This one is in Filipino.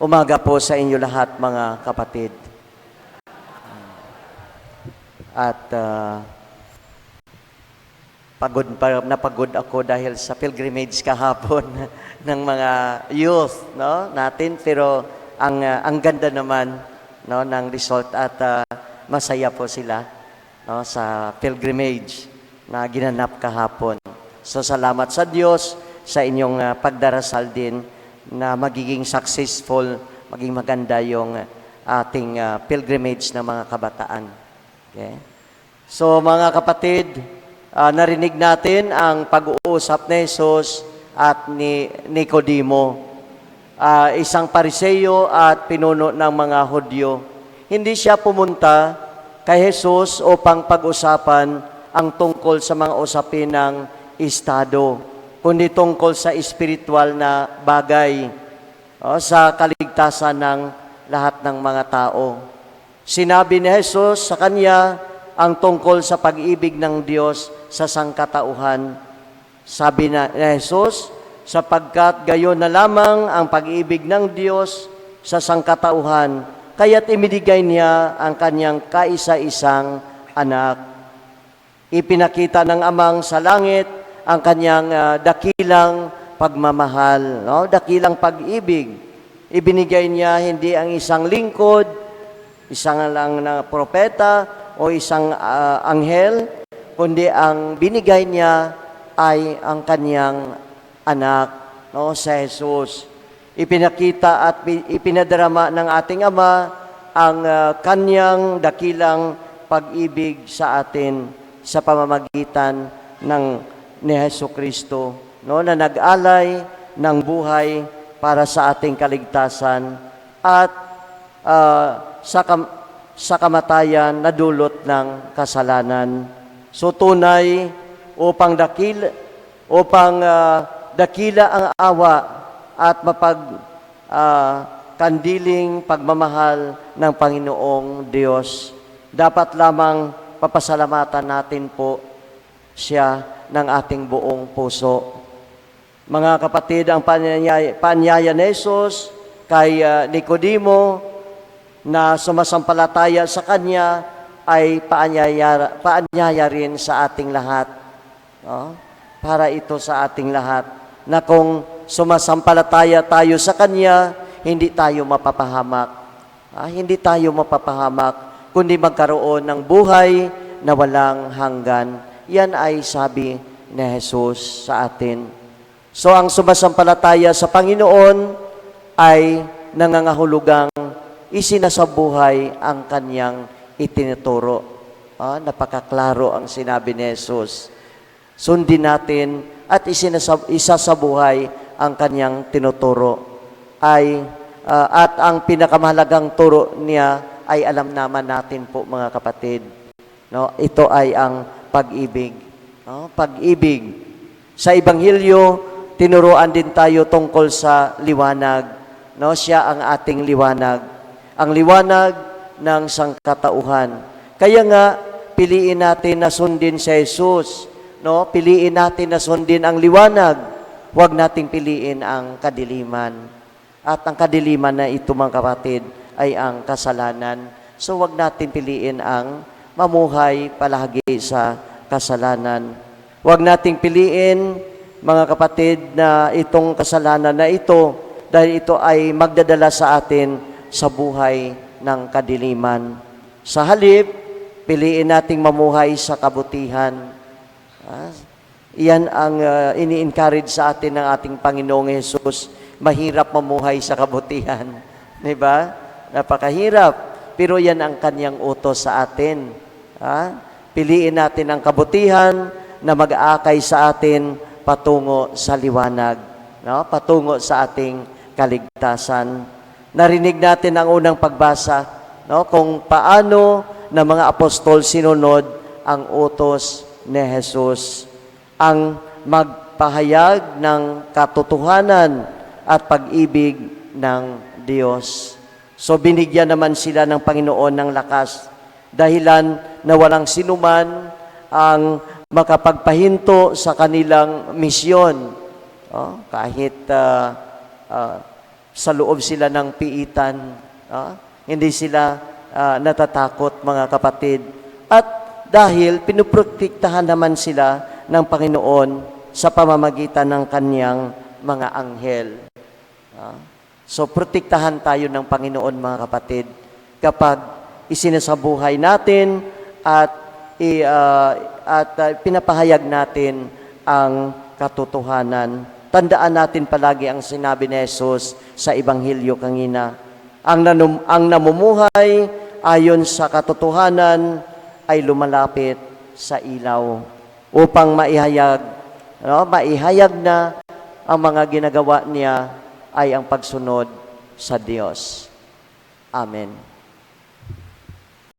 Umaga po sa inyo lahat, mga kapatid. At napagod ako dahil sa pilgrimage kahapon ng mga youth, no, natin. Pero ang ganda naman, no, ng result at masaya po sila, no, sa pilgrimage na ginanap kahapon. So salamat sa Diyos sa inyong pagdarasal din na magiging successful, maging maganda yung ating pilgrimage ng mga kabataan. Okay? So mga kapatid, narinig natin ang pag-uusap ni Jesus at ni Nicodemo, isang Pariseo at pinuno ng mga Hudyo. Hindi siya pumunta kay Jesus upang pag-usapan ang tungkol sa mga usapin ng estado, kundi tungkol sa espiritual na bagay, sa kaligtasan ng lahat ng mga tao. Sinabi ni Jesus sa kanya ang tungkol sa pag-ibig ng Diyos sa sangkatauhan. Sabi ni Jesus, sapagkat gayon na lamang ang pag-ibig ng Diyos sa sangkatauhan, kaya't ibinigay niya ang kanyang kaisa-isang anak. Ipinakita ng Amang sa langit ang kanyang dakilang pagmamahal, no? Dakilang pag-ibig. Ibinigay niya hindi ang isang lingkod, isang lang na propeta o isang anghel, kundi ang binigay niya ay ang kanyang anak, no, si Jesus. Ipinakita at ipinadarama ng ating Ama ang kanyang dakilang pag-ibig sa atin sa pamamagitan ni Jesucristo, no, na nag-alay ng buhay para sa ating kaligtasan at sa kamatayan na dulot ng kasalanan. So tunay upang dakila ang awa at kandiling pagmamahal ng Panginoong Diyos, dapat lamang papasalamatan natin po siya ng ating buong puso. Mga kapatid, ang paanyaya ni Jesus kay Nicodemo na sumasampalataya sa kanya ay paanyaya rin sa ating lahat. No? Para ito sa ating lahat na kung sumasampalataya tayo sa kanya, hindi tayo mapapahamak. Hindi tayo mapapahamak, kundi magkaroon ng buhay na walang hanggan. Yan ay sabi ni Jesus sa atin. So ang sumasampalataya sa Panginoon ay nangangahulugang isinasabuhay ang kanyang itinuturo. Napakaklaro ang sinabi ni Jesus. Sundin natin at isasabuhay ang kanyang tinuturo. At ang pinakamahalagang turo niya ay alam naman natin po, mga kapatid. No? Ito ay ang pag-ibig. No? Pag-ibig. Sa Ebanghelyo, tinuruan din tayo tungkol sa liwanag. No? Siya ang ating liwanag. Ang liwanag ng sangkatauhan. Kaya nga, piliin natin na sundin si Jesus. No? Piliin natin na sundin ang liwanag. Huwag nating piliin ang kadiliman. At ang kadiliman na ito, mga kapatid, ay ang kasalanan. So huwag natin piliin ang mamuhay palagi sa kasalanan. Huwag nating piliin, mga kapatid, na itong kasalanan na ito, dahil ito ay magdadala sa atin sa buhay ng kadiliman. Sa halip, piliin nating mamuhay sa kabutihan. Iyan ang ini-encourage sa atin ng ating Panginoong Hesus. Mahirap mamuhay sa kabutihan. Diba? Napakahirap. Pero yan ang kanyang utos sa atin. Piliin natin ang kabutihan na mag-aakay sa atin patungo sa liwanag. No? Patungo sa ating kaligtasan. Narinig natin ang unang pagbasa, no? Kung paano na mga apostol sinunod ang utos ni Jesus. Ang magpahayag ng katotohanan at pag-ibig ng Diyos. So binigyan naman sila ng Panginoon ng lakas, dahilan na walang sinuman ang makapagpahinto sa kanilang misyon. Kahit sa loob sila ng piitan. Hindi sila natatakot, mga kapatid. At dahil pinuprotektahan naman sila ng Panginoon sa pamamagitan ng kanyang mga anghel. So, protektahan tayo ng Panginoon, mga kapatid, kapag isinasabuhay natin at pinapahayag natin ang katotohanan. Tandaan natin palagi ang sinabi ni Jesus sa Ebanghelyo kanina. Ang namumuhay ayon sa katotohanan ay lumalapit sa ilaw upang maihayag na ang mga ginagawa niya ay ang pagsunod sa Diyos. Amen.